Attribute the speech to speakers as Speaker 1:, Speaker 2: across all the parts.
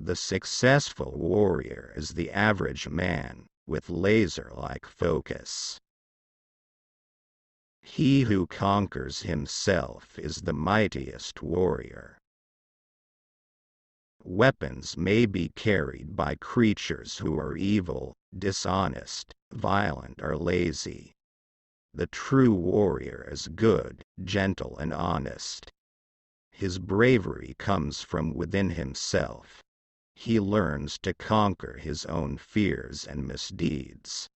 Speaker 1: The successful warrior is the average man, with laser-like focus. He who conquers himself is the mightiest warrior. Weapons may be carried by creatures who are evil, dishonest, violent, or lazy. The true warrior is good, gentle, and honest. His bravery comes from within himself. He learns to conquer his own fears and misdeeds.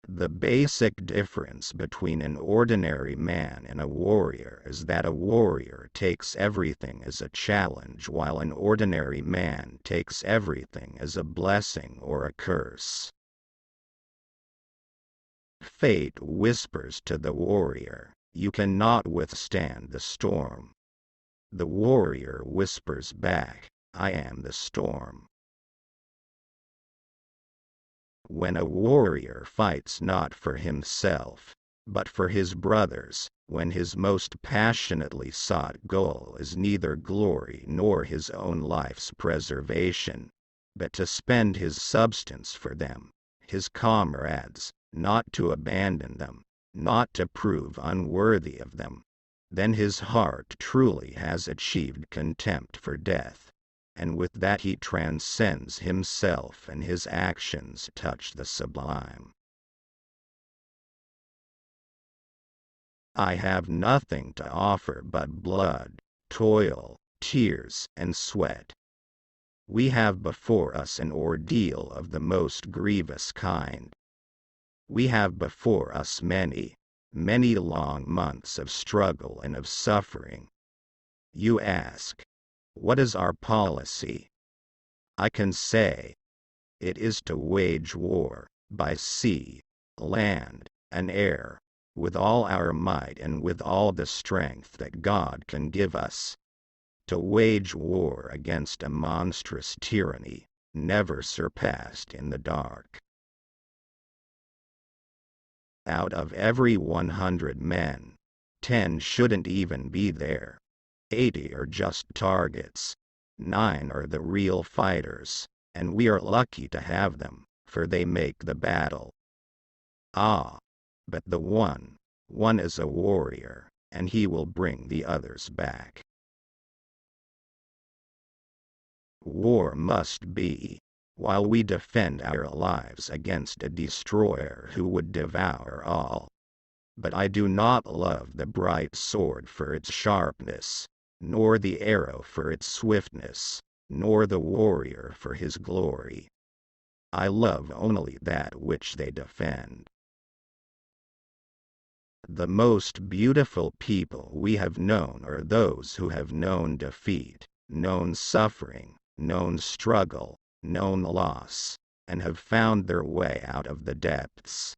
Speaker 1: The basic difference between an ordinary man and a warrior is that a warrior takes everything as a challenge while an ordinary man takes everything as a blessing or a curse. Fate whispers to the warrior, "You cannot withstand the storm." The warrior whispers back, "I am the storm." When a warrior fights not for himself, but for his brothers, when his most passionately sought goal is neither glory nor his own life's preservation, but to spend his substance for them, his comrades, not to abandon them, not to prove unworthy of them, then his heart truly has achieved contempt for death, and with that he transcends himself and his actions touch the sublime. I have nothing to offer but blood, toil, tears, and sweat. We have before us an ordeal of the most grievous kind. We have before us many, many long months of struggle and of suffering. You ask, what is our policy? I can say, it is to wage war, by sea, land, and air, with all our might and with all the strength that God can give us. To wage war against a monstrous tyranny, never surpassed in the dark. Out of every 100 men, 10 shouldn't even be there. 80 are just targets. 9 are the real fighters, and we are lucky to have them, for they make the battle. Ah, but the one is a warrior, and he will bring the others back. War must be, while we defend our lives against a destroyer who would devour all. But I do not love the bright sword for its sharpness, nor the arrow for its swiftness, nor the warrior for his glory. I love only that which they defend. The most beautiful people we have known are those who have known defeat, known suffering, known struggle, known loss, and have found their way out of the depths.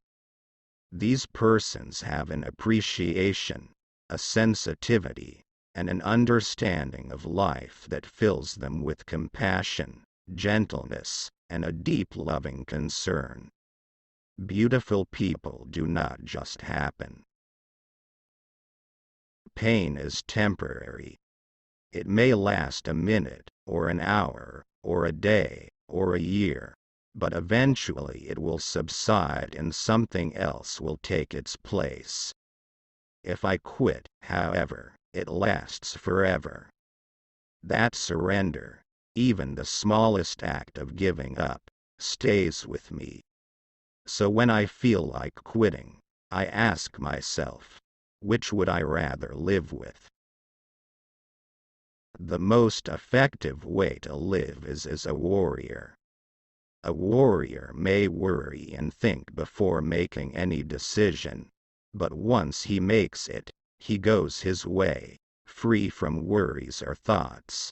Speaker 1: These persons have an appreciation, a sensitivity, and an understanding of life that fills them with compassion, gentleness, and a deep loving concern. Beautiful people do not just happen. Pain is temporary. It may last a minute, or an hour, or a day, or a year, but eventually it will subside and something else will take its place. If I quit, however, it lasts forever. That surrender, even the smallest act of giving up, stays with me. So when I feel like quitting, I ask myself, which would I rather live with? The most effective way to live is as a warrior. A warrior may worry and think before making any decision, but once he makes it, he goes his way, free from worries or thoughts.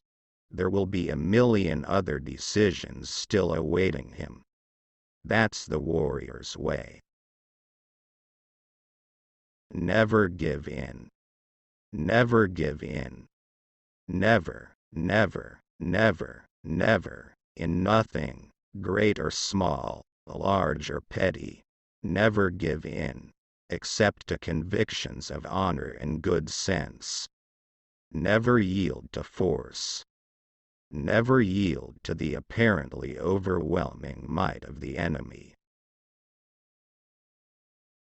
Speaker 1: There will be a million other decisions still awaiting him. That's the warrior's way. Never give in. Never give in. Never, never, never, never, in nothing, great or small, large or petty. Never give in, except to convictions of honor and good sense. Never yield to force. Never yield to the apparently overwhelming might of the enemy.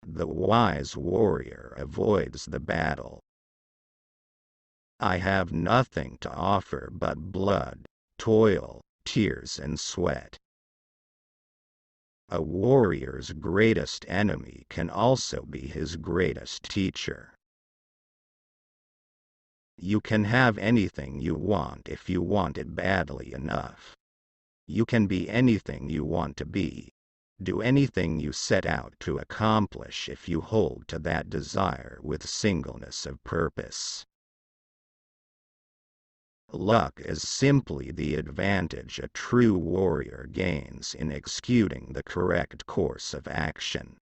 Speaker 1: The wise warrior avoids the battle. I have nothing to offer but blood, toil, tears and sweat. A warrior's greatest enemy can also be his greatest teacher. You can have anything you want if you want it badly enough. You can be anything you want to be. Do anything you set out to accomplish if you hold to that desire with singleness of purpose. Luck is simply the advantage a true warrior gains in executing the correct course of action.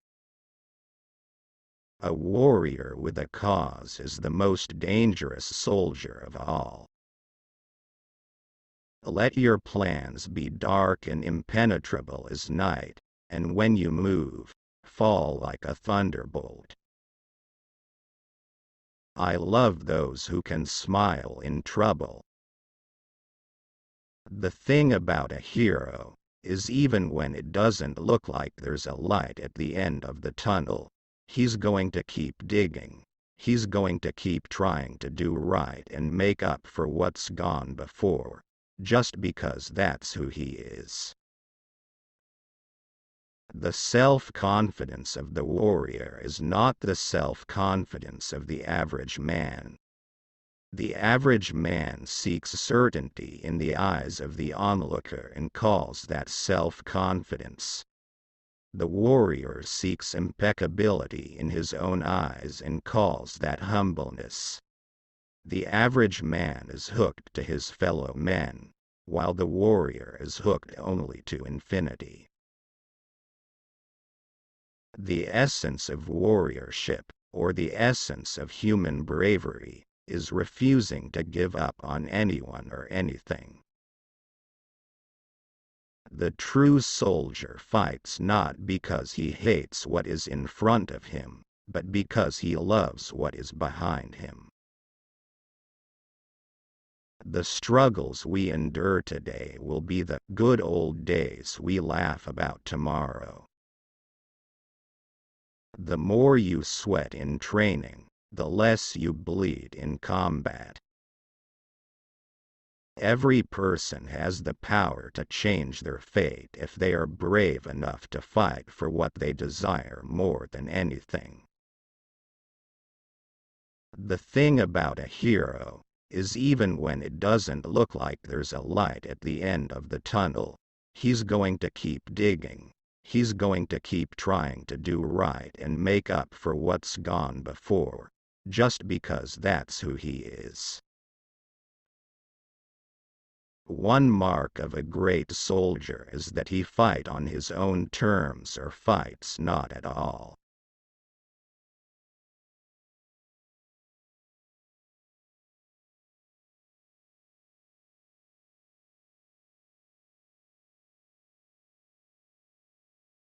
Speaker 1: A warrior with a cause is the most dangerous soldier of all. Let your plans be dark and impenetrable as night, and when you move, fall like a thunderbolt. I love those who can smile in trouble. The thing about a hero is even when it doesn't look like there's a light at the end of the tunnel, he's going to keep digging. He's going to keep trying to do right and make up for what's gone before, just because that's who he is. The self-confidence of the warrior is not the self-confidence of the average man. The average man seeks certainty in the eyes of the onlooker and calls that self-confidence. The warrior seeks impeccability in his own eyes and calls that humbleness. The average man is hooked to his fellow men, while the warrior is hooked only to infinity. The essence of warriorship, or the essence of human bravery, is refusing to give up on anyone or anything. The true soldier fights not because he hates what is in front of him, but because he loves what is behind him. The struggles we endure today will be the good old days we laugh about tomorrow. The more you sweat in training, the less you bleed in combat. Every person has the power to change their fate if they are brave enough to fight for what they desire more than anything. The thing about a hero is even when it doesn't look like there's a light at the end of the tunnel, he's going to keep digging. He's going to keep trying to do right and make up for what's gone before, just because that's who he is. One mark of a great soldier is that he fights on his own terms or fights not at all.